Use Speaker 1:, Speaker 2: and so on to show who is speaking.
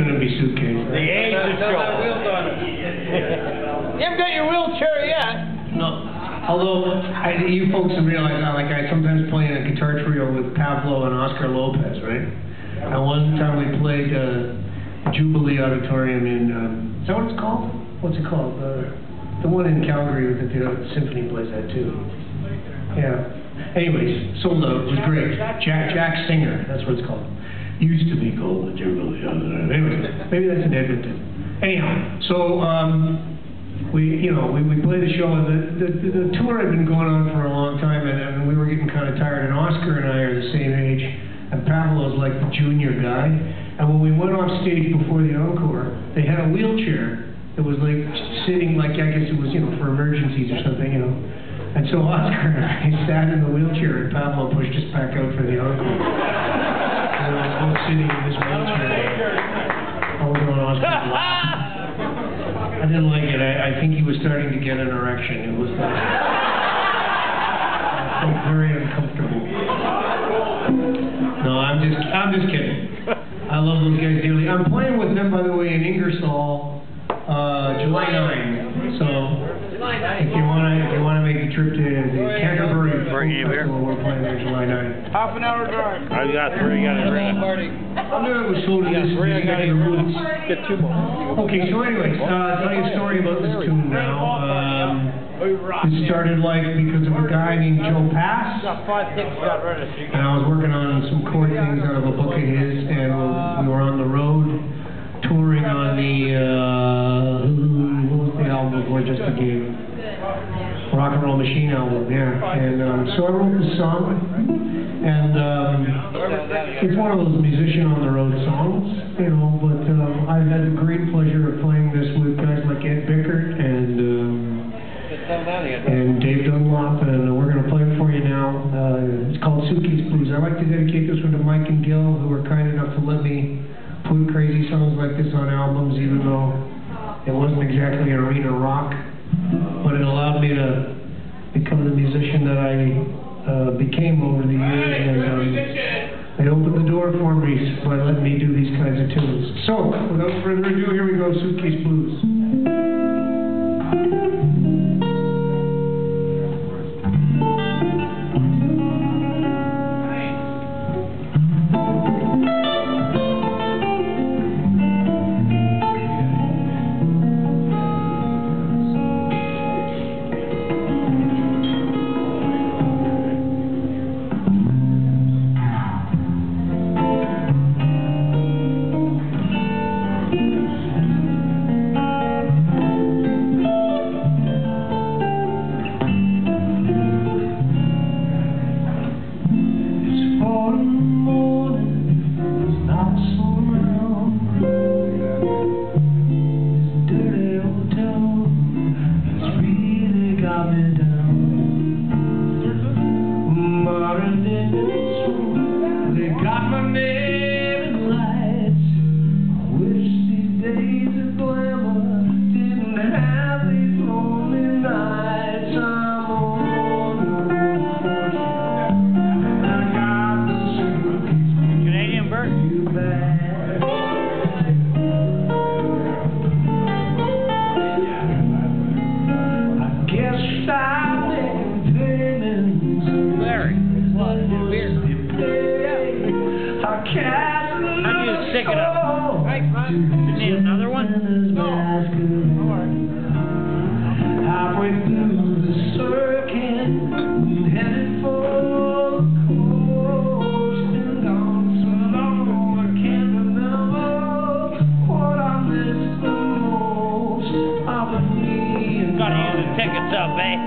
Speaker 1: going to be Suitcase.
Speaker 2: The age is showing. You haven't got your wheelchair yet.
Speaker 1: No. Although, you folks have realized now, like I sometimes play in a guitar trio with Pablo and Oscar Lopez, right? And one time we played Jubilee Auditorium in, is that what it's called? What's it called? The one in Calgary that the symphony plays at too. Yeah. Anyways, sold out. It was great. Jack Singer, that's what it's called. Used to be called the Jubilee Auditorium. Anyways, maybe that's in Edmonton. Anyhow, so we played the show, and the tour had been going on for a long time, and we were getting kind of tired. And Oscar and I are the same age, and Pablo's like the junior guy. And when we went off stage before the encore, they had a wheelchair that was like sitting, like I guess it was, for emergencies or something, And so Oscar and I sat in the wheelchair, and Pablo pushed us back out for the encore. And I was both sitting in this wheelchair. I was on Oscar's lap. I didn't like it. I think he was starting to get an erection. It was like, I felt very uncomfortable. No, I'm just kidding. I love those guys dearly. I'm playing with them, by the way, in Ingersoll, July 9. So if you wanna make the trip to the Canterbury Festival, we're playing there July 9.
Speaker 2: Half an hour drive.
Speaker 3: I got 3. I got it.
Speaker 1: I knew it was sold in this. I got your roots.
Speaker 3: Get 2 more.
Speaker 1: Okay, so anyways, I'll tell you a story about this tune now. It started because of a guy named Joe Pass, and I was working on some chord things out of a book of his, and we were on the road touring on the what was the album before Just a Game? Rock and Roll Machine album, yeah. And so I wrote the song, and it's one of those musician on the road songs, but I've had the great pleasure of playing this with guys like Ed Bickert and Dave Dunlop, and we're going to play it for you now. It's called Suitcase Blues. I'd like to dedicate this one to Mike and Gil, who were kind enough to let me put crazy songs like this on albums, even though it wasn't exactly arena rock, but it allowed me to become the musician that I became over the years, and it opened the door for me by letting me do these kinds of tunes. So, without further ado, here we go, Suitcase Blues.
Speaker 2: Stick it up. Right, you need another one? No.
Speaker 1: Halfway through the circuit, headed for the coast, and gone so long I can't remember what I missed the most of me.
Speaker 2: Gotta use the tickets up, eh?